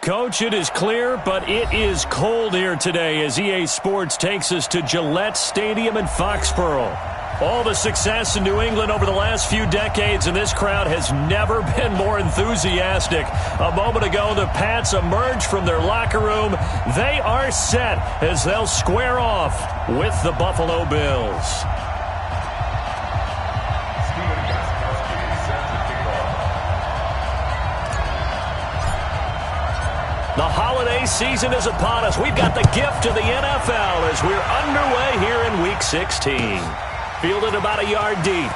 Coach, it is clear, but it is cold here today as EA Sports takes us to Gillette Stadium in Foxborough. All the success in New England over the last few decades, and this crowd has never been more enthusiastic. A moment ago, the Pats emerged from their locker room. They are set as they'll square off with the Buffalo Bills. The holiday season is upon us. We've got the gift of the NFL as we're underway here in Week 16. Fielded about a yard deep.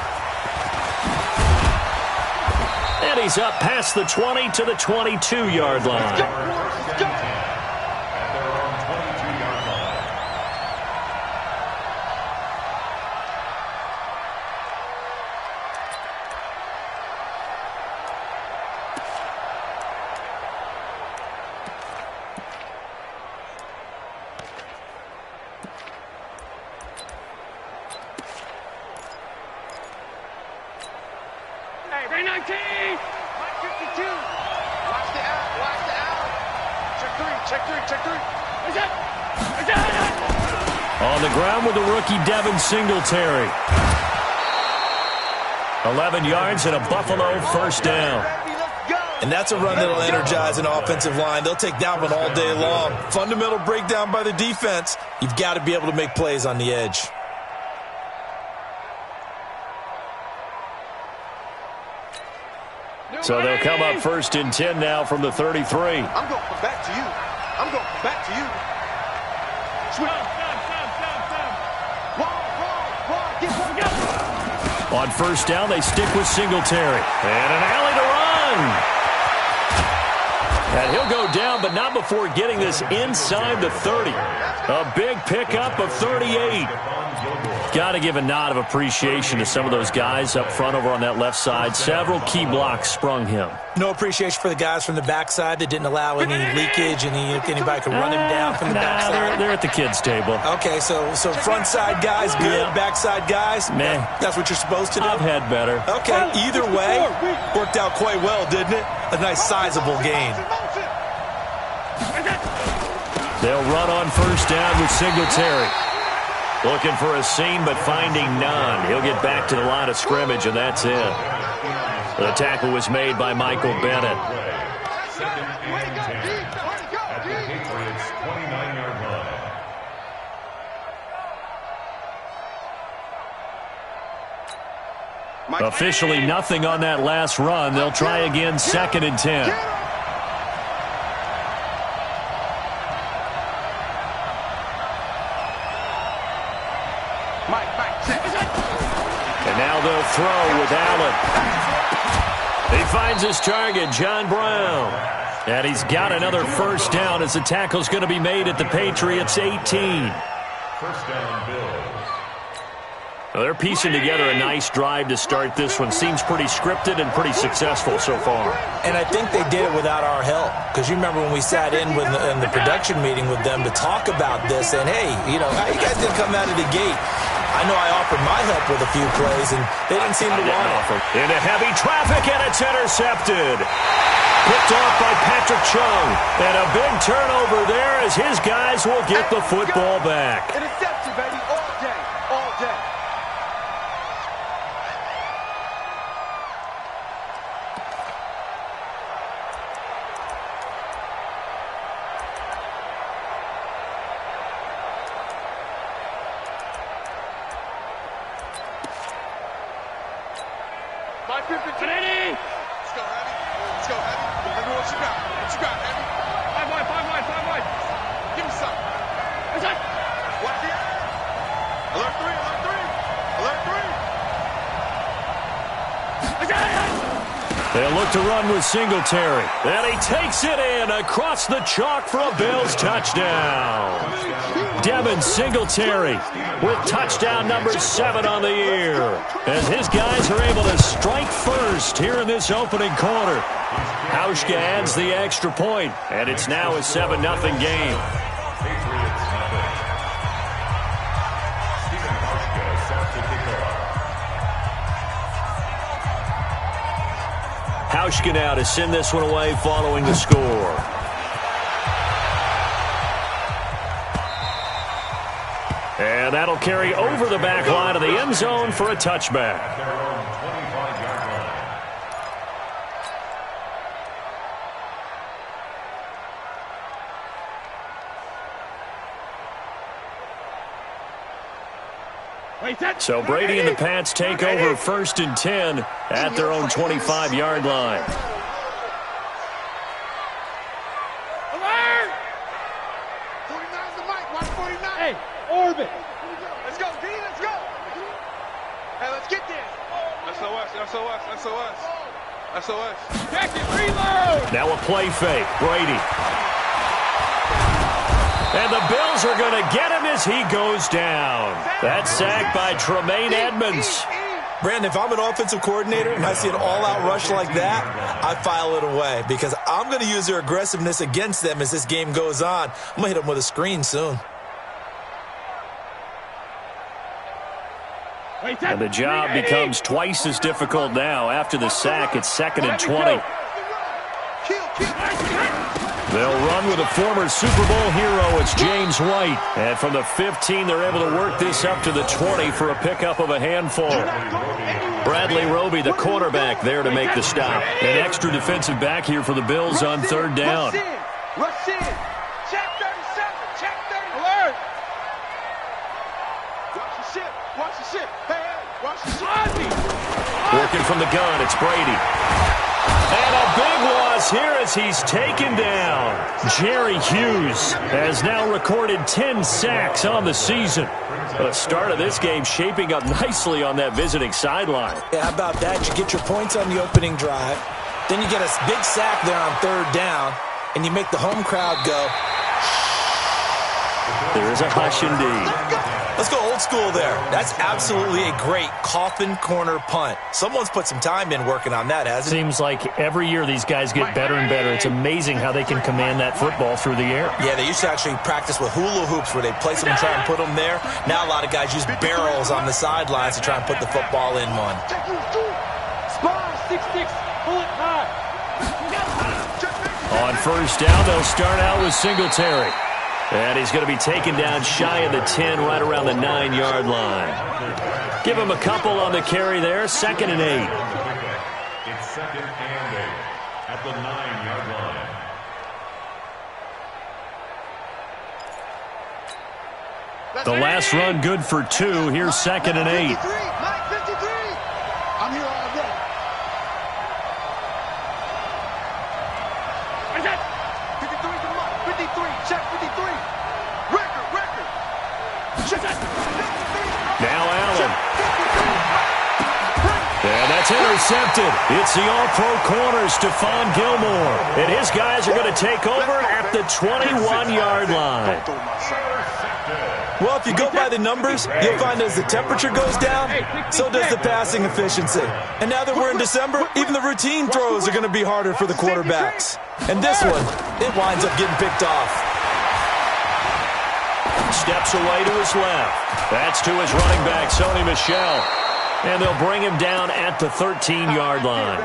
And he's up past the 20 to the 22-yard line. Let's go. On the ground with the rookie Devin Singletary. 11 yards and a Buffalo first down. And that's a run that'll energize an offensive line. They'll take that one all day long. Fundamental breakdown by the defense. You've got to be able to make plays on the edge. So they'll come up first and 10 now from the 33. I'm going back to you. I'm going back to you. On first down, they stick with Singletary. And an alley to run. And he'll go down, but not before getting this inside the 30. A big pickup of 38. Got to give a nod of appreciation to some of those guys up front over on that left side. Several key blocks sprung him. No appreciation for the guys from the backside that didn't allow any leakage, and anybody could run him down from the backside. They're at the kids' table. Okay, so front side guys good, backside guys, man, that's what you're supposed to do? I've had better. Okay, either way, worked out quite well, didn't it? A nice sizable gain. They'll run on first down with Singletary. Looking for a seam, but finding none. He'll get back to the line of scrimmage, and that's it. The tackle was made by Michael Bennett. Officially nothing on that last run. They'll try again, second and 10. And now they'll throw with Allen. He finds his target, John Brown. And he's got another first down as the tackle's going to be made at the Patriots' 18. First down, Bills. Well, they're piecing together a nice drive to start this one. Seems pretty scripted and pretty successful so far. And I think they did it without our help. Because you remember when we sat in the production meeting with them to talk about this, and hey, you know, how you guys didn't come out of the gate. I know I offered my help with a few plays, and they didn't seem to want it. Into heavy traffic, and it's intercepted. Picked off by Patrick Chung. And a big turnover there as his guys will get the football back. Interception, baby, all day, all day. They'll look to run with Singletary. And he takes it in across the chalk for a Bills touchdown. Devin Singletary with touchdown number 7 on the year. As his guys are able to strike first here in this opening quarter. Hauschka adds the extra point, and it's now a 7-0 game. Hauschka now to send this one away following the score. And that'll carry over the back line of the end zone for a touchback. So Brady and the Pats take over 1st and 10 at their own 25-yard line. Hey, orbit. Let's go, D. Let's go. Hey, let's get this. SOS. Jacket, reload. Now a play fake. Brady. And the Bills are going to get him as he goes down. That sack by Tremaine Edmonds. Brandon, if I'm an offensive coordinator and I see an all-out rush like that, I file it away because I'm going to use their aggressiveness against them as this game goes on. I'm going to hit them with a screen soon. And the job becomes twice as difficult now. After the sack, it's 2nd and 20. They'll run with a former Super Bowl hero. It's James White. And from the 15, they're able to work this up to the 20 for a pickup of a handful. Bradley Roby, the quarterback, there to make the stop. An extra defensive back here for the Bills on 3rd down. Rush in. Check 37. Check 30. Alert. Watch the ship. Watch the ship. Hey, watch the ship. Working from the gun, it's Brady. And a big loss here as he's taken down. Jerry Hughes has now recorded 10 sacks on the season. The start of this game shaping up nicely on that visiting sideline. Yeah, how about that? You get your points on the opening drive. Then you get a big sack there on 3rd down, and you make the home crowd go. There is a hush indeed. Let's go old school there. That's absolutely a great coffin corner punt. Someone's put some time in working on that, hasn't it? Seems like every year these guys get better and better. It's amazing how they can command that football through the air. Yeah, they used to actually practice with hula hoops where they place them and try and put them there. Now a lot of guys use barrels on the sidelines to try and put the football in one. Spy 6'6", bullet high. On 1st down, they'll start out with Singletary. And he's going to be taken down shy of the 10, right around the 9-yard line. Give him a couple on the carry there, 2nd and 8. It's 2nd and 8 at the 9-yard line. The last run good for 2. Here's 2nd and 8. 53. I'm here all day. 53, check 53. Record. Now Allen. And that's intercepted. It's the all-pro corner, Stephon Gilmore. And his guys are going to take over at the 21-yard line. Well, if you go by the numbers, you'll find as the temperature goes down, so does the passing efficiency. And now that we're in December, even the routine throws are going to be harder for the quarterbacks. And this one, it winds up getting picked off. Steps away to his left. That's to his running back, Sony Michel. And they'll bring him down at the 13-yard line.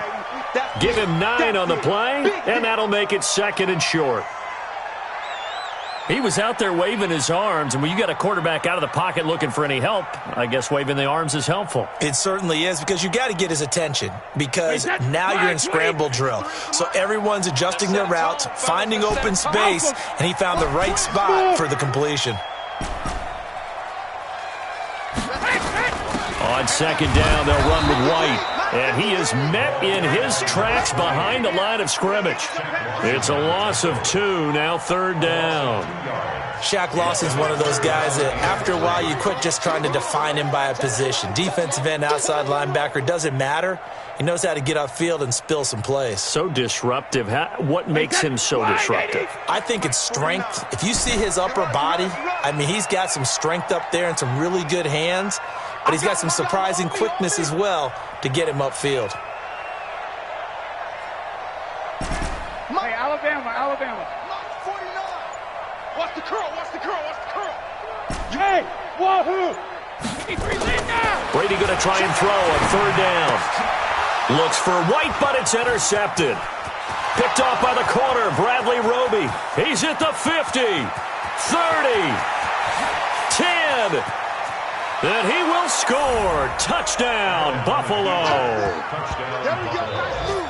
Give him 9 on the play, and that'll make it 2nd and short. He was out there waving his arms, and when you got a quarterback out of the pocket looking for any help, I guess waving the arms is helpful. It certainly is, because you got to get his attention, because now you're in scramble drill. So everyone's adjusting their routes, finding open space, and he found the right spot for the completion. On 2nd down, they'll run with White. And he is met in his tracks behind the line of scrimmage. It's a loss of 2, now 3rd down. Shaq Lawson's one of those guys that after a while you quit just trying to define him by a position. Defensive end, outside linebacker, doesn't matter. He knows how to get upfield and spill some plays. So disruptive. What makes him so disruptive? I think it's strength. If you see his upper body, I mean, he's got some strength up there and some really good hands. But he's got some surprising quickness as well to get him upfield. Hey, Alabama. 49. Watch the curl. Hey, wahoo. 53, Linda. Brady going to try and throw on 3rd down. Looks for White, but it's intercepted. Picked off by the corner, Bradley Roby. He's at the 50, 30, 10. good. And he will score. Touchdown, Buffalo. There we go. Nice move.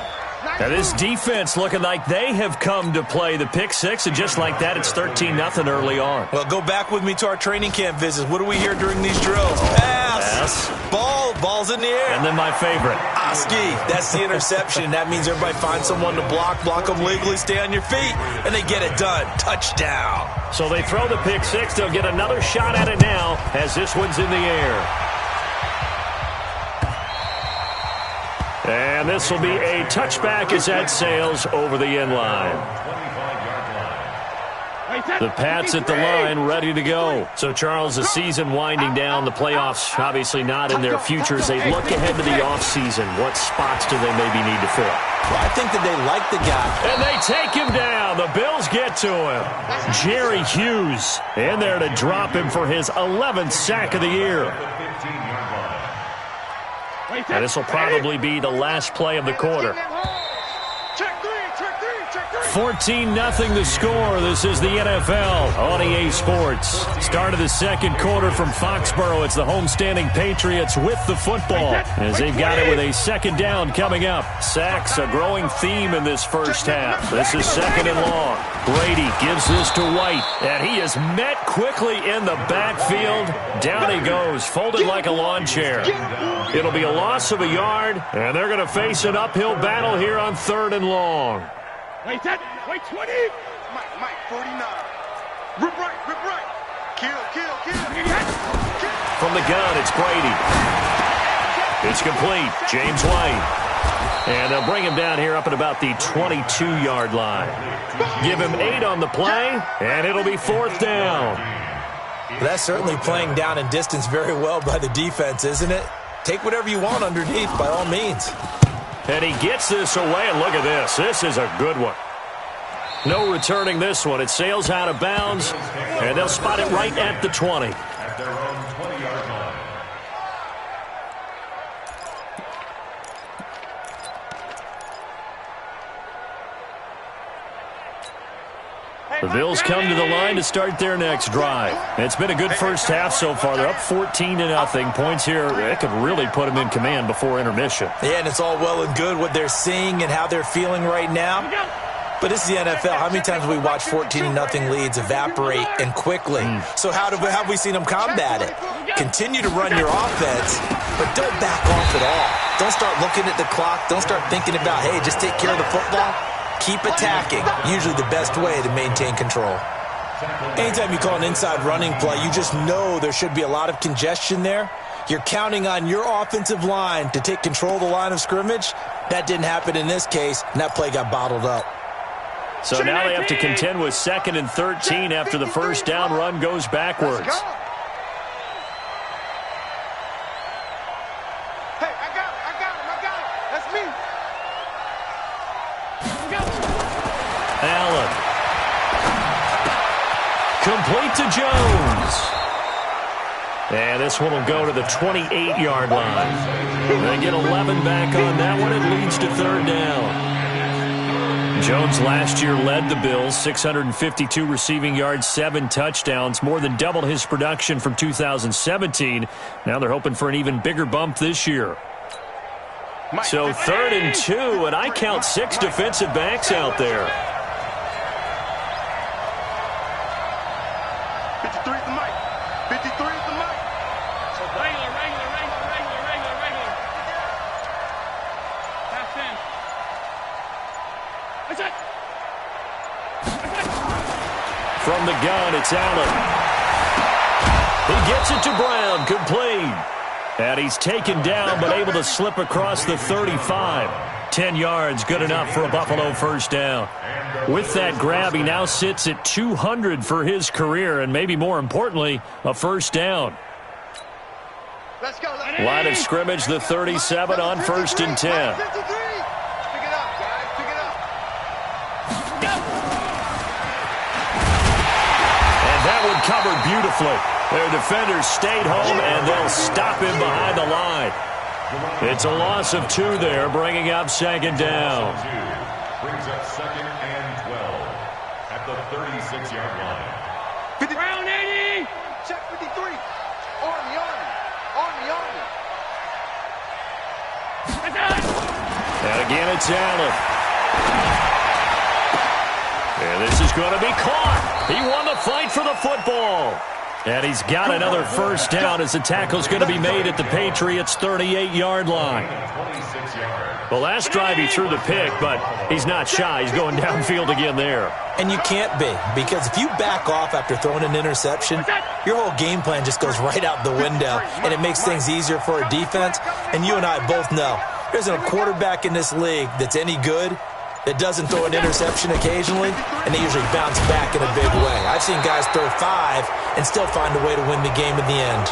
Now this defense looking like they have come to play. The pick six, and just like that, it's 13-0 early on. Well, go back with me to our training camp visits. What do we hear during these drills? Pass. Ball's in the air. And then my favorite. Oski, that's the interception. That means everybody finds someone to block them legally, stay on your feet, and they get it done. Touchdown. So they throw the pick six. They'll get another shot at it now as this one's in the air. And this will be a touchback as that sails over the end line. The Pats at the line, ready to go. So, Charles, the season winding down, the playoffs obviously not in their futures. They look ahead to the offseason. What spots do they maybe need to fill? Well, I think that they like the guy. And they take him down. The Bills get to him. Jerry Hughes in there to drop him for his 11th sack of the year. And this will probably be the last play of the quarter. 14-0 the score. This is the NFL on EA Sports. Start of the second quarter from Foxborough. It's the homestanding Patriots with the football as they've got it with a second down coming up. Sacks, a growing theme in this first half. This is second and long. Brady gives this to White, and he is met quickly in the backfield. Down he goes, folded like a lawn chair. It'll be a loss of a yard, and they're going to face an uphill battle here on third and long. Wait 20. Mike, 49. Rip right. Kill. From the gun, it's Brady. It's complete. James White. And they'll bring him down here up at about the 22-yard line. Give him 8 on the play, and it'll be fourth down. That's certainly playing down in distance very well by the defense, isn't it? Take whatever you want underneath, by all means. And he gets this away, and look at this. This is a good one. No returning this one. It sails out of bounds, and they'll spot it right at the 20. At their own 20-yard line. The Bills come to the line to start their next drive. It's been a good first half so far. They're up 14-0. Points here, that could really put them in command before intermission. Yeah, and it's all well and good what they're seeing and how they're feeling right now. But this is the NFL. How many times have we watched 14-0 leads evaporate and quickly? So how have we seen them combat it? Continue to run your offense, but don't back off at all. Don't start looking at the clock. Don't start thinking about, hey, just take care of the football. Keep attacking. Usually the best way to maintain control. Anytime you call an inside running play, you just know there should be a lot of congestion there. You're counting on your offensive line to take control of the line of scrimmage. That didn't happen in this case, and that play got bottled up. So now they have to contend with 2nd and 13 after the first down run goes backwards. Hey, I got him. That's me. Allen. Complete to Jones. And this one will go to the 28-yard line. They get 11 back on that one. It leads to third down. Jones last year led the Bills, 652 receiving yards, 7 touchdowns, more than doubled his production from 2017. Now they're hoping for an even bigger bump this year. So 3rd and 2, and I count 6 defensive backs out there. 53 at the mic. 53 at the mic. So regular. Half 10. That's it. From the gun, it's Allen. He gets it to Brown, complete. And he's taken down, but able to slip across the 35. 10 yards, good enough for a Buffalo first down. With that grab, he now sits at 200 for his career, and maybe more importantly, a first down. Let's go. Line of scrimmage, the 37 on 1st and 10. 53. Pick it up, guys. Pick it up. And that one covered beautifully. Their defenders stayed home, and they'll stop him behind the line. It's a loss of 2 there, bringing up second down. Brings up 2nd and 12 at the 36-yard line. 50. Round 80. Check 53. Again, it's Allen. And this is going to be caught. He won the fight for the football. And he's got another first down as the tackle's going to be made at the Patriots' 38-yard line. The last drive he threw the pick, but he's not shy. He's going downfield again there. And you can't be, because if you back off after throwing an interception, your whole game plan just goes right out the window, and it makes things easier for a defense. And you and I both know there isn't a quarterback in this league that's any good that doesn't throw an interception occasionally, and they usually bounce back in a big way. I've seen guys throw 5 and still find a way to win the game in the end.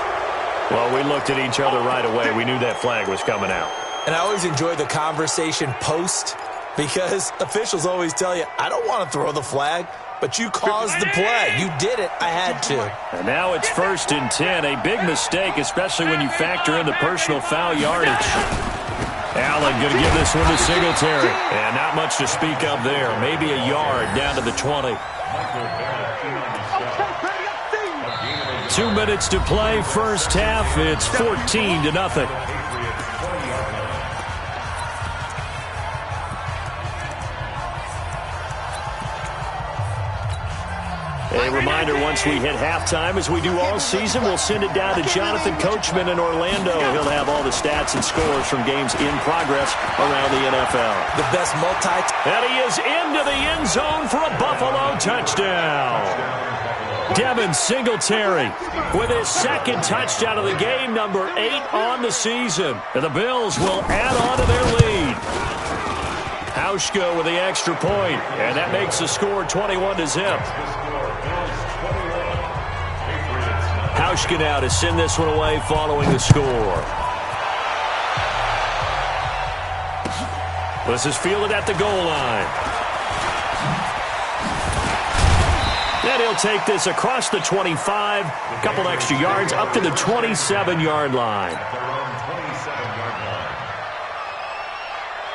Well, we looked at each other right away. We knew that flag was coming out. And I always enjoy the conversation post, because officials always tell you, I don't want to throw the flag, but you caused the play. You did it. I had to. And now it's 1st and 10. A big mistake, especially when you factor in the personal foul yardage. Allen going to give this one to Singletary. And not much to speak of there. Maybe a yard down to the 20. 2 minutes to play, first half. It's 14-0. A reminder, once we hit halftime, as we do all season, we'll send it down to Jonathan Coachman in Orlando. He'll have all the stats and scores from games in progress around the NFL. The best And he is into the end zone for a Buffalo touchdown. Devin Singletary with his second touchdown of the game, number 8 on the season. And the Bills will add on to their lead. Hauschka with the extra point, and that makes the score 21-0. Hauschka now to send this one away following the score. This is fielded at the goal line. And he'll take this across the 25, a couple extra yards, up to the 27-yard line.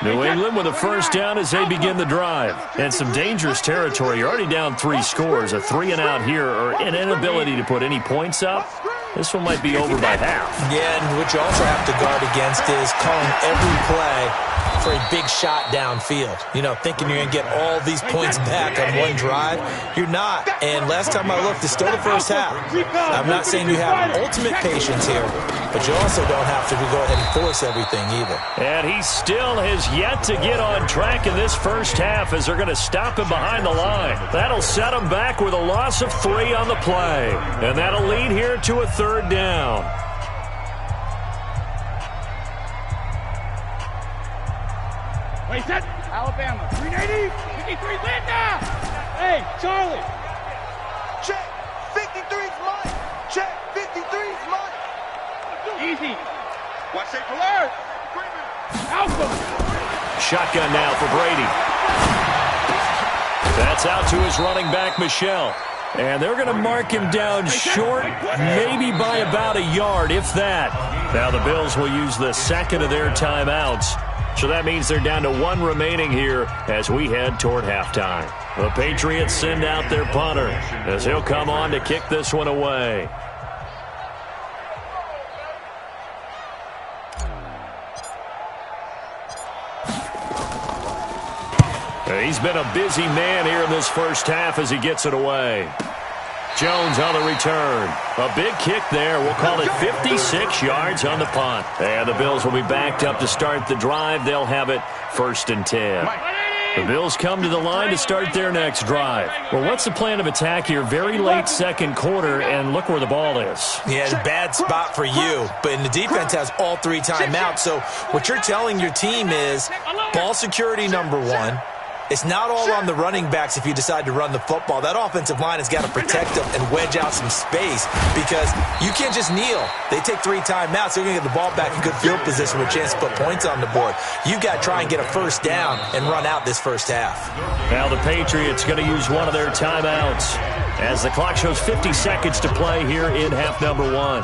New England with a first down as they begin the drive. And some dangerous territory. You're already down 3 scores. A 3-and-out here, or an inability to put any points up. This one might be over by half. Yeah, and what you also have to guard against is calling every play for a big shot downfield. You know, thinking you're going to get all these points back on one drive. You're not. And last time I looked, it's still the first half. I'm not saying you have ultimate patience here, but you also don't have to go ahead and force everything either. And he still has yet to get on track in this first half as they're going to stop him behind the line. That'll set him back with a loss of 3 on the play. And that'll lead here to a 3rd down. Wait, set. Alabama. 380. 53. Land now. Hey, Charlie. Check. 53's mine. Check. 53's mine. Easy. Watch it for Larry. Alpha. Shotgun now for Brady. That's out to his running back, Michelle. And they're going to mark him down short, maybe by about a yard, if that. Now the Bills will use the second of their timeouts. So that means they're down to 1 remaining here as we head toward halftime. The Patriots send out their punter as he'll come on to kick this one away. He's been a busy man here in this first half as he gets it away. Jones on the return. A big kick there. We'll call it 56 yards on the punt. And the Bills will be backed up to start the drive. They'll have it 1st and 10. The Bills come to the line to start their next drive. Well, what's the plan of attack here? Very late second quarter, and look where the ball is. Yeah, it's a bad spot for you, but the defense has all 3 timeouts. So what you're telling your team is ball security number 1. It's not all on the running backs if you decide to run the football. That offensive line has got to protect them and wedge out some space because you can't just kneel. They take 3 timeouts. They're going to get the ball back in good field position with a chance to put points on the board. You've got to try and get a first down and run out this first half. Now the Patriots going to use one of their timeouts as the clock shows 50 seconds to play here in half number 1.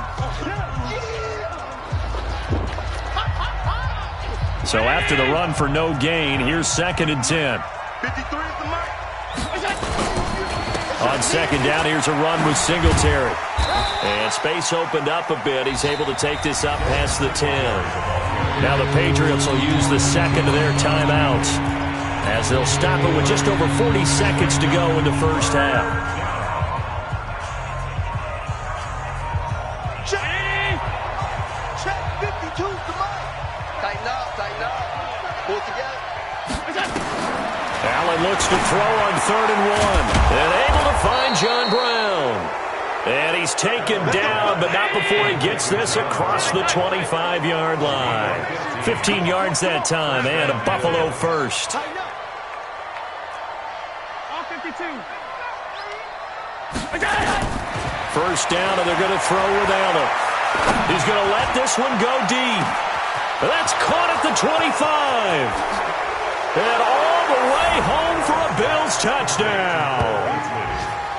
So after the run for no gain, here's 2nd and 10. 53 is the mark. On 2nd down, here's a run with Singletary. And space opened up a bit. He's able to take this up past the 10. Now the Patriots will use the second of their timeouts as they'll stop it with just over 40 seconds to go in the first half. Check 52, come on. Tighten up. Pull together. Allen looks to throw on 3rd and 1. And able to find John Brown. And he's taken down, but not before he gets this across the 25-yard line. 15 yards that time, and a Buffalo first. All 52. First down, and they're going to throw with Allen. He's going to let this one go deep. That's caught at the 25. And all the way home for a Bills touchdown.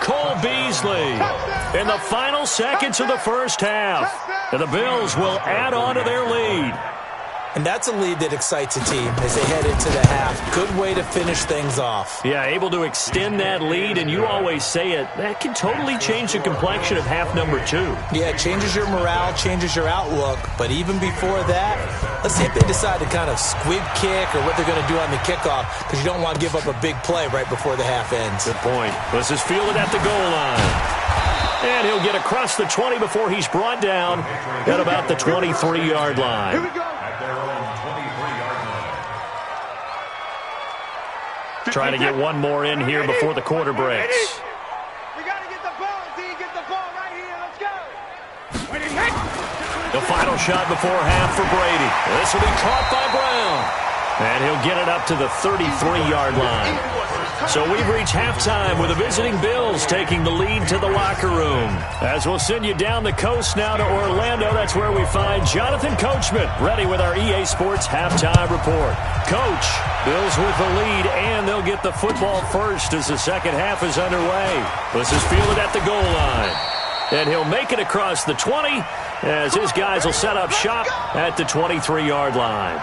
Cole Beasley in the final seconds of the first half. And the Bills will add on to their lead. And that's a lead that excites a team as they head into the half. Good way to finish things off. Yeah, able to extend that lead, and you always say it, that can totally change the complexion of half number 2. Yeah, it changes your morale, changes your outlook. But even before that, let's see if they decide to kind of squib kick or what they're going to do on the kickoff, because you don't want to give up a big play right before the half ends. Good point. This is fielded at the goal line. And he'll get across the 20 before he's brought down at about the 23-yard line. Here we go. Trying to get one more in here before the quarter breaks. We got to get the ball, D. Get the ball right here. Let's go. The final shot before half for Brady. This will be caught by Brown. And he'll get it up to the 33-yard line. So we've reached halftime with the visiting Bills taking the lead to the locker room. As we'll send you down the coast now to Orlando, that's where we find Jonathan Coachman ready with our EA Sports halftime report. Coach, Bills with the lead, and they'll get the football first as the second half is underway. This is fielded at the goal line. And he'll make it across the 20 as his guys will set up shop at the 23-yard line.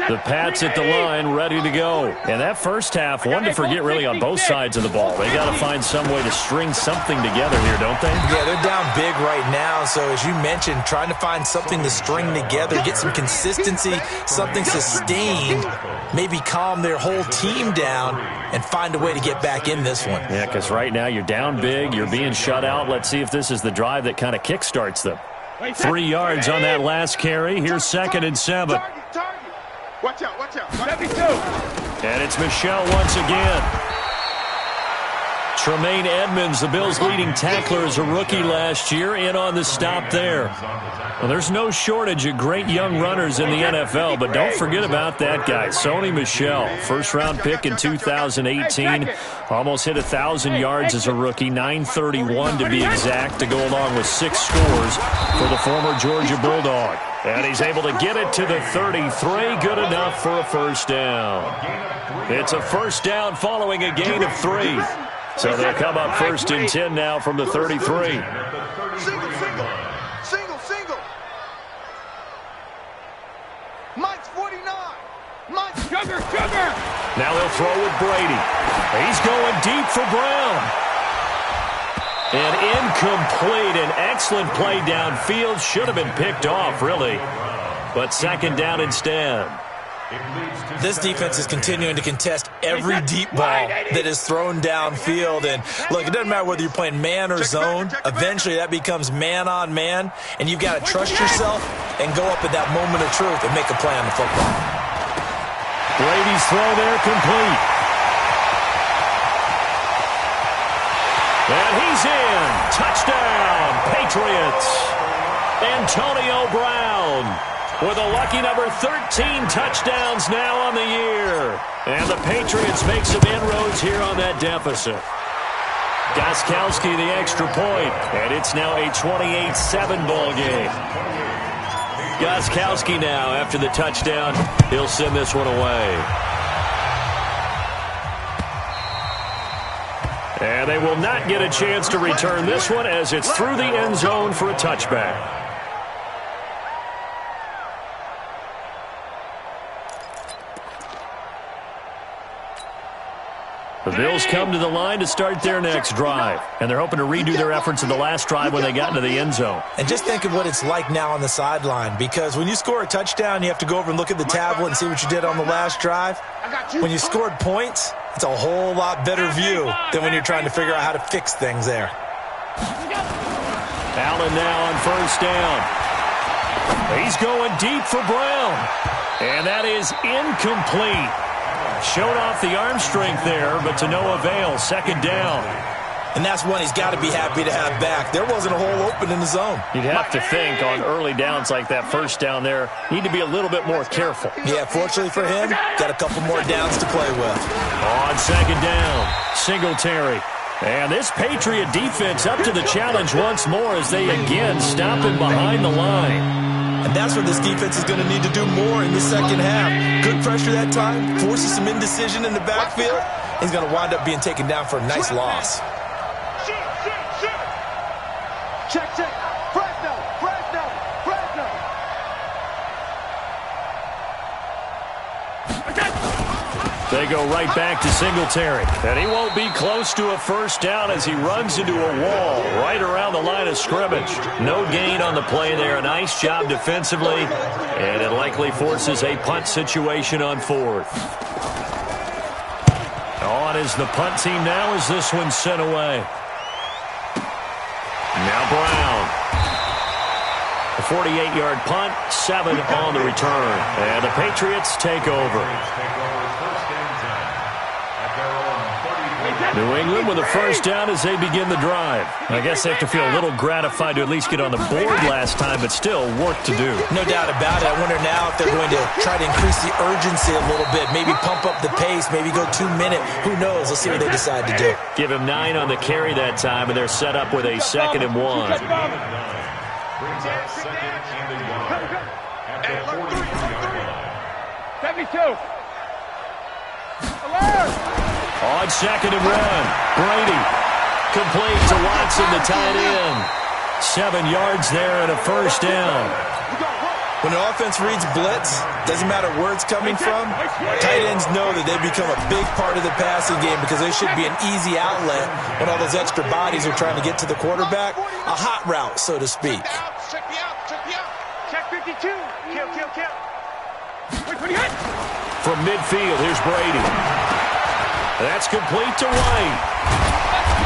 The Pats at the line, ready to go. And that first half, one to forget really on both sides of the ball. They got to find some way to string something together here, don't they? Yeah, they're down big right now. So as you mentioned, trying to find something to string together, get some consistency, something sustained, maybe calm their whole team down and find a way to get back in this one. Yeah, because right now you're down big, you're being shut out. Let's see if this is the drive that kind of kickstarts them. 3 yards on that last carry. Here's 2nd and 7. Watch out. 72. And it's Michelle once again. Tremaine Edmonds, the Bills' leading tackler as a rookie last year, in on the stop there. Well, there's no shortage of great young runners in the NFL, but don't forget about that guy, Sony Michel. First-round pick in 2018. Almost hit 1,000 yards as a rookie, 931 to be exact, to go along with 6 scores for the former Georgia Bulldog. And he's able to get it to the 33, good enough for a first down. It's a first down following a gain of 3. So they'll come up 1st and 10 now from the 33. Single. Mike's 49. Mike's sugar. Now they'll throw with Brady. He's going deep for Brown. And incomplete. An excellent play downfield. Should have been picked off, really. But 2nd down instead. This defense is continuing to contest every deep ball that is thrown downfield. And look, it doesn't matter whether you're playing man or zone. Eventually that becomes man on man. And you've got to trust yourself and go up at that moment of truth and make a play on the football. Brady's throw there complete. And he's in. Touchdown, Patriots. Antonio Brown with a lucky number 13 touchdowns now on the year. And the Patriots make some inroads here on that deficit. Gostkowski the extra point, and it's now a 28-7 ball game. Gostkowski now, after the touchdown, he'll send this one away. And they will not get a chance to return this one as it's through the end zone for a touchback. The Bills come to the line to start their next drive, and they're hoping to redo their efforts in the last drive when they got into the end zone. And just think of what it's like now on the sideline, because when you score a touchdown, you have to go over and look at the tablet and see what you did on the last drive. When you scored points, it's a whole lot better view than when you're trying to figure out how to fix things there. Allen now on first down. He's going deep for Brown, and that is incomplete. Showed off the arm strength there, but to no avail. Second down. And that's one he's got to be happy to have back. There wasn't a hole open in the zone. You'd have to think on early downs like that first down there, need to be a little bit more careful. Yeah, fortunately for him, got a couple more downs to play with. On second down, Singletary. And this Patriot defense up to the challenge once more as they again stop him behind the line. And that's what this defense is going to need to do more in the second half. Good pressure that time, forces some indecision in the backfield. He's going to wind up being taken down for a nice loss. Check. Fresno. They go right back to Singletary. And he won't be close to a first down as he runs into a wall right around the line of scrimmage. No gain on the play there. A nice job defensively. And it likely forces a punt situation on fourth. On is the punt team now as this one's sent away. Now Brown. A 48-yard punt, 7 on the return. And the Patriots take over. New England with a first down as they begin the drive. I guess they have to feel a little gratified to at least get on the board last time, but still work to do. No doubt about it. I wonder now if they're going to try to increase the urgency a little bit, maybe pump up the pace, maybe go 2-minute. Who knows? Let's see what they decide to do. Give him 9 on the carry that time, and they're set up with a 2nd and 1. Brings up 2nd and 1 at the 43-yard line. 72. Alert! On 2nd and 1, Brady complete to Watson, the tight end. 7 yards there and a first down. When an offense reads blitz, doesn't matter where it's coming from, tight ends know that they become a big part of the passing game because they should be an easy outlet when all those extra bodies are trying to get to the quarterback. A hot route, so to speak. Check me out. Check 52. Kill. From midfield, here's Brady. That's complete to White.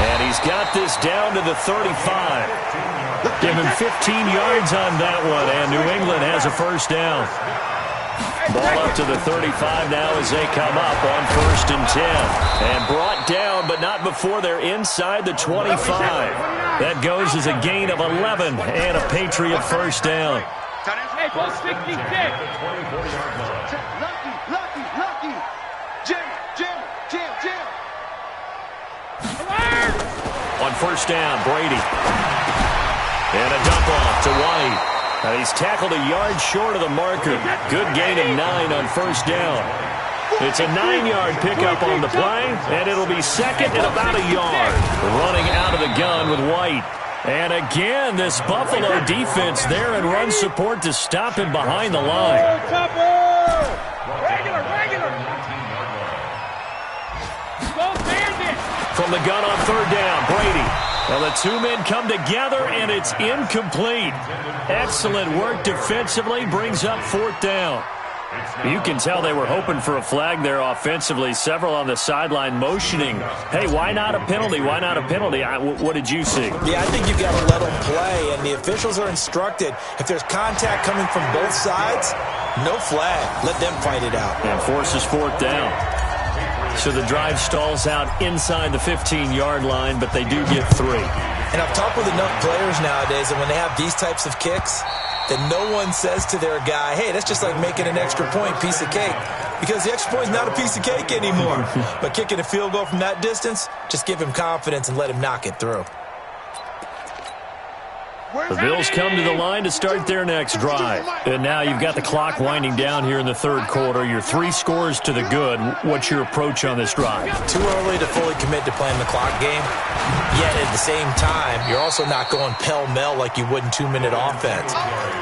And he's got this down to the 35. Give him 15 yards on that one, and New England has a first down. Ball up to the 35 now as they come up on 1st and 10. And brought down, but not before they're inside the 25. That goes as a gain of 11 and a Patriot first down. Hey, 66. Lucky. Jam. On first down, Brady. And a dump off to White. And he's tackled a yard short of the marker. Good gain of 9 on first down. It's a 9-yard pickup on the play, and it'll be 2nd and about a yard. Running out of the gun with White. And again, this Buffalo defense there in run support to stop him behind the line. Regular. From the gun on 3rd down, Brady. Well, the 2 men come together, and it's incomplete. Excellent work defensively, brings up 4th down. You can tell they were hoping for a flag there offensively. Several on the sideline motioning. Hey, why not a penalty? What did you see? Yeah, I think you've got to let them play, and the officials are instructed. If there's contact coming from both sides, no flag. Let them fight it out. And forces 4th down. So the drive stalls out inside the 15-yard line, but they do get 3. And I've talked with enough players nowadays that when they have these types of kicks, that no one says to their guy, hey, that's just like making an extra point, piece of cake. Because the extra point is not a piece of cake anymore. But kicking a field goal from that distance, just give him confidence and let him knock it through. The Bills come to the line to start their next drive. And now you've got the clock winding down here in the third quarter. You're 3 scores to the good. What's your approach on this drive? Too early to fully commit to playing the clock game. Yet at the same time, you're also not going pell-mell like you would in 2-minute offense.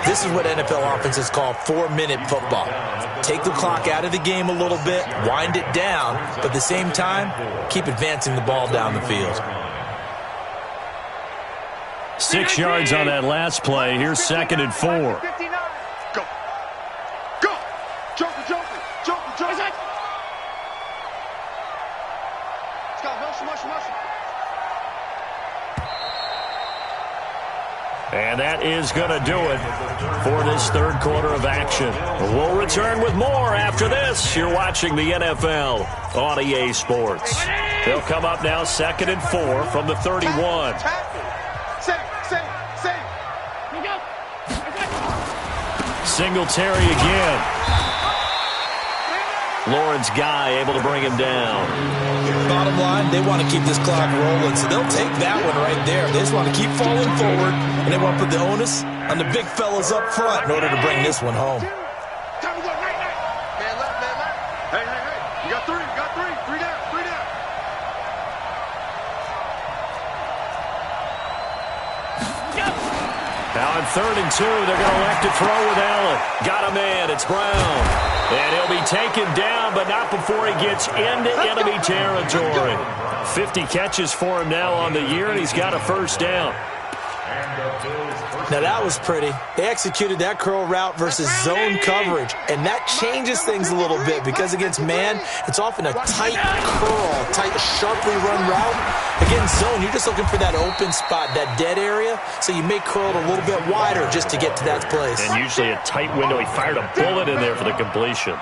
This is what NFL offenses call 4-minute football. Take the clock out of the game a little bit, wind it down, but at the same time, keep advancing the ball down the field. 6 yards on that last play. Here's 2nd and 4. Go. Go. Joker. Let's go. Motion. And that is going to do it for this third quarter of action. We'll return with more after this. You're watching the NFL on EA Sports. They'll come up now 2nd and 4 from the 31. Singletary again. Lawrence Guy able to bring him down. Bottom line, they want to keep this clock rolling, so they'll take that one right there. They just want to keep falling forward, and they want to put the onus on the big fellas up front in order to bring this one home. Man left. Hey. You got three. Three down. Now on 3rd and 2, they're going to elect to throw with Allen. Got a man. It's Brown. And he'll be taken down, but not before he gets into enemy territory. 50 catches for him now on the year, and he's got a first down. Now that was pretty. They executed that curl route versus zone coverage, and that changes things a little bit because against man, it's often a tight curl, tight, sharply run route. Against zone, you're just looking for that open spot, that dead area, so you may curl it a little bit wider just to get to that place. And usually a tight window. He fired a bullet in there for the completion.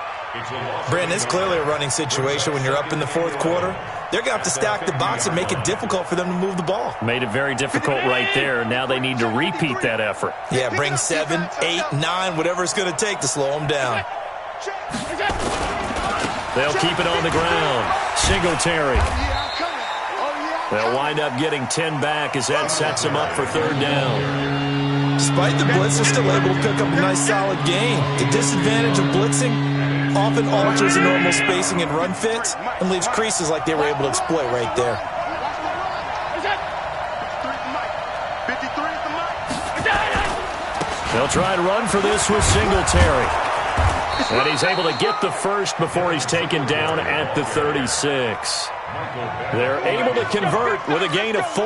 Brandon, it's clearly a running situation when you're up in the fourth quarter. They're going to have to stack the box and make it difficult for them to move the ball. Made it very difficult right there. Now they need to repeat that effort. Yeah, bring 7, 8, 9, whatever it's going to take to slow them down. They'll keep it on the ground. Singletary. They'll wind up getting 10 back as that sets them up for 3rd down. Despite the blitz, they're still able to pick up a nice solid gain. The disadvantage of blitzing often alters the normal spacing and run fits and leaves creases like they were able to exploit right there. They'll try to run for this with Singletary. And he's able to get the first before he's taken down at the 36. They're able to convert with a gain of 4.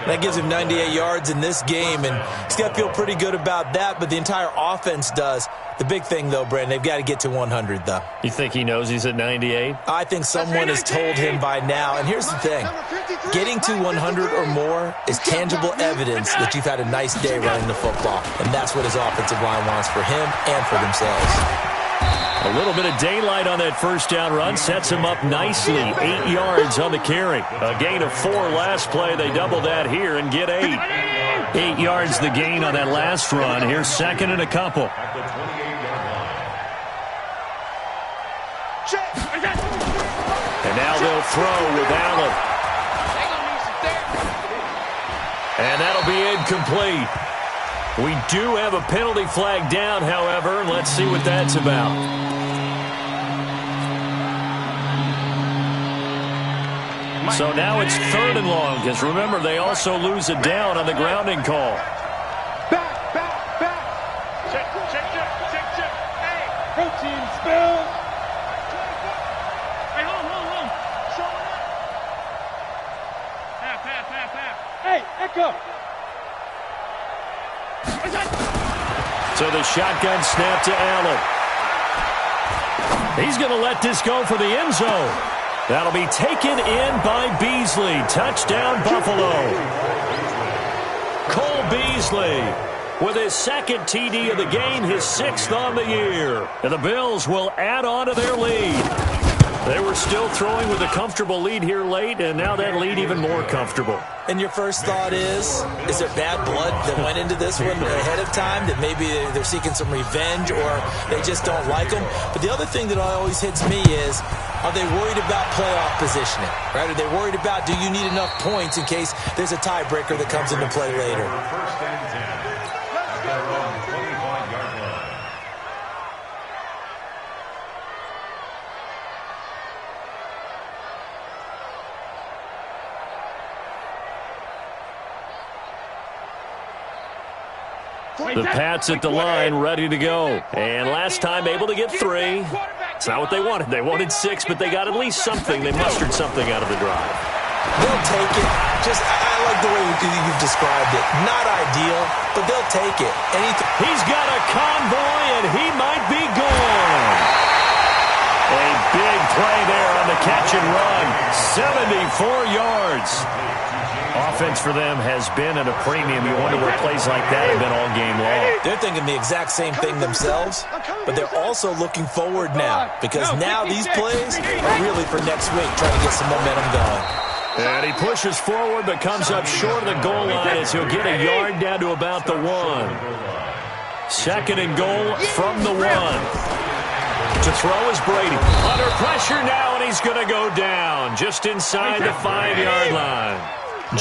That gives him 98 yards in this game, and he's got to feel pretty good about that, but the entire offense does. The big thing, though, Brandon, they've got to get to 100, though. You think he knows he's at 98? I think someone has told him by now, and here's the thing. Getting to 100 or more is tangible evidence that you've had a nice day running the football, and that's what his offensive line wants for him and for themselves. A little bit of daylight on that first down run sets him up nicely. 8 yards on the carry. A gain of 4 last play. They double that here and get 8. 8 yards the gain on that last run. Here's 2nd and a couple. And now they'll throw with Allen. And that'll be incomplete. We do have a penalty flag down, however, and let's see what that's about. So now it's 3rd and long, because remember, they also lose a down on the grounding call. Back. Check. Hey, protein spill. Hey, hold. Show it up. Pass. Hey, Echo. So the shotgun snap to Allen. He's going to let this go for the end zone. That'll be taken in by Beasley. Touchdown, Buffalo. Cole Beasley with his 2nd TD of the game, his 6th on the year. And the Bills will add on to their lead. They were still throwing with a comfortable lead here late, and now that lead even more comfortable. And your first thought is there bad blood that went into this one ahead of time, that maybe they're seeking some revenge or they just don't like them? But the other thing that always hits me is, are they worried about playoff positioning? Right? Are they worried about, do you need enough points in case there's a tiebreaker that comes into play later? First and 10 at their own 25-yard line. The Pats at the line, ready to go. And last time able to get 3. It's not what they wanted. They wanted 6, but they got at least something. They mustered something out of the drive. They'll take it. I like the way you've described it. Not ideal, but they'll take it. He's got a convoy, and he might be gone. A big play there on the catch and run. 74 yards. Offense for them has been at a premium. You wonder where plays like that have been all game long. They're thinking the exact same thing themselves, but they're also looking forward now, because now these plays are really for next week, trying to get some momentum going. And he pushes forward but comes up short of the goal line as he'll get a yard down to about the 1. Second and goal from the 1. To throw is Brady. Under pressure now, and he's going to go down just inside the 5-yard line.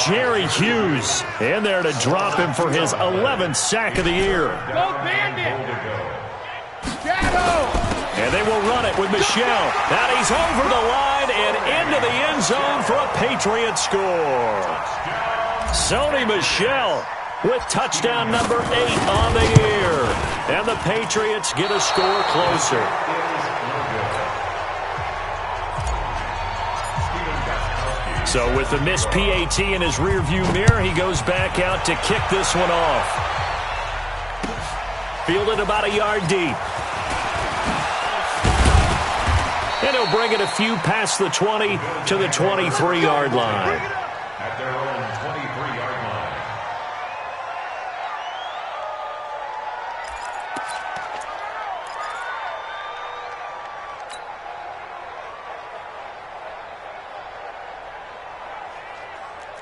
Jerry Hughes in there to drop him for his 11th sack of the year. And they will run it with Michel. Now he's over the line and into the end zone for a Patriot score. Sony Michel with touchdown number 8 on the year. And the Patriots get a score closer. So with the missed PAT in his rearview mirror, he goes back out to kick this one off. Fielded about a yard deep. And he'll bring it a few past the 20 to the 23-yard line. At their own 23-yard line.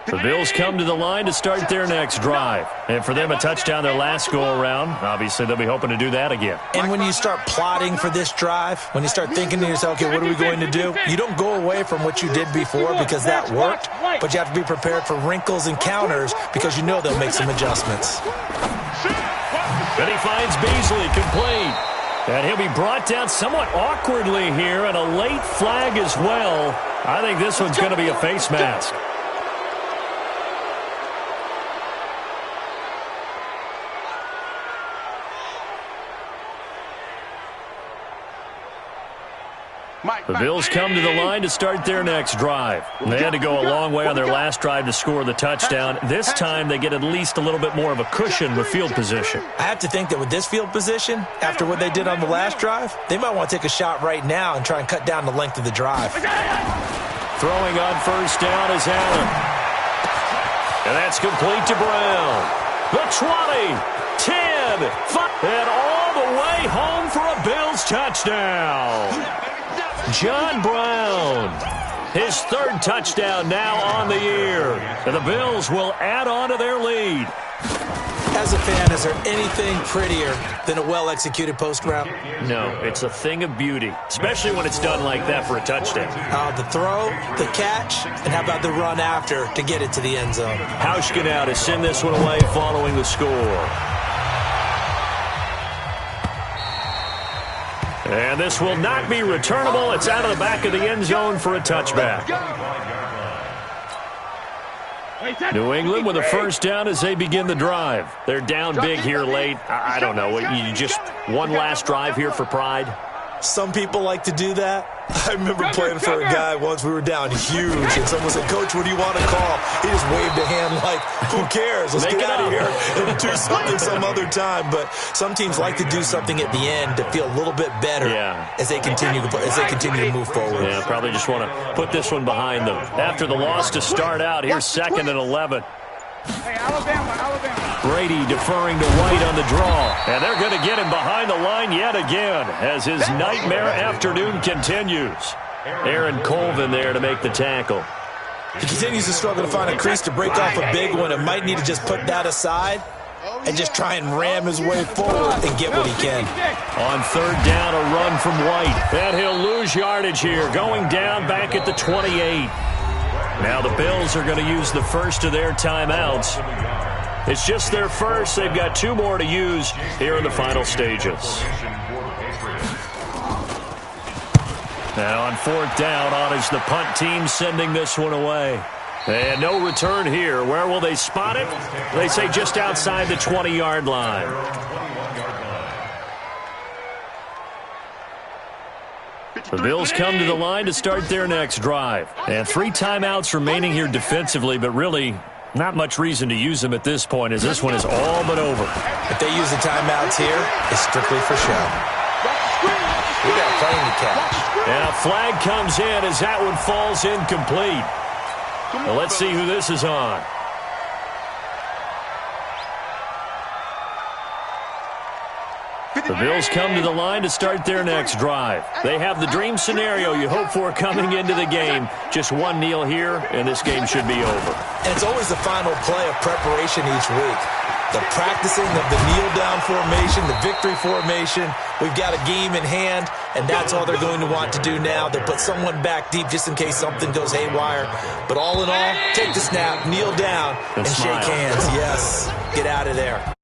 The Bills come to the line to start their next drive. And for them, a touchdown their last go-around. Obviously, they'll be hoping to do that again. And when you start plotting for this drive, when you start thinking to yourself, okay, what are we going to do? You don't go away from what you did before because that worked, but you have to be prepared for wrinkles and counters because you know they'll make some adjustments. Then he finds Beasley complete. And he'll be brought down somewhat awkwardly here, and a late flag as well. I think this one's going to be a face mask. The Bills come to the line to start their next drive. They had to go a long way on their last drive to score the touchdown. This time, they get at least a little bit more of a cushion with field position. I have to think that with this field position, after what they did on the last drive, they might want to take a shot right now and try and cut down the length of the drive. Throwing on first down is Allen. And that's complete to Brown. The 20, 10, 5, and all the way home for a Bills touchdown. John Brown, his 3rd touchdown now on the year. And the Bills will add on to their lead. As a fan, is there anything prettier than a well-executed post route? No, it's a thing of beauty, especially when it's done like that for a touchdown. The throw, the catch, and how about the run after to get it to the end zone? Hauschka now to send this one away following the score. And this will not be returnable. It's out of the back of the end zone for a touchback. New England with a first down as they begin the drive. They're down big here late. I don't know. You just one last drive here for pride? Some people like to do that. I remember playing for a guy once. We were down huge, and someone said, "Coach, what do you want to call?" He just waved a hand like, "Who cares? Let's get out of here and do something some other time." But some teams like to do something at the end to feel a little bit better as they continue to move forward. Yeah, probably just want to put this one behind them. After the loss to start out, here's 2nd and 11. Hey, Alabama. Brady deferring to White on the draw. And they're going to get him behind the line yet again as his nightmare afternoon continues. Aaron Colvin there to make the tackle. He continues to struggle to find a crease to break off a big one and might need to just put that aside and just try and ram his way forward and get what he can. On third down, a run from White. And he'll lose yardage here, going down back at the 28. Now the Bills are going to use the first of their timeouts. It's just their first. They've got 2 more to use here in the final stages. Now on fourth down, on is the punt team sending this one away. And no return here. Where will they spot it? They say just outside the 20-yard line. The Bills come to the line to start their next drive. And 3 timeouts remaining here defensively, but really not much reason to use them at this point, as this one is all but over. If they use the timeouts here, it's strictly for show. We got a plane to catch. And a flag comes in as that one falls incomplete. Well, let's see who this is on. The Bills come to the line to start their next drive. They have the dream scenario you hope for coming into the game. Just one kneel here, and this game should be over. And it's always the final play of preparation each week. The practicing of the kneel-down formation, the victory formation. We've got a game in hand, and that's all they're going to want to do now. They'll put someone back deep just in case something goes haywire. But all in all, take the snap, kneel down, and shake hands. Yes, get out of there.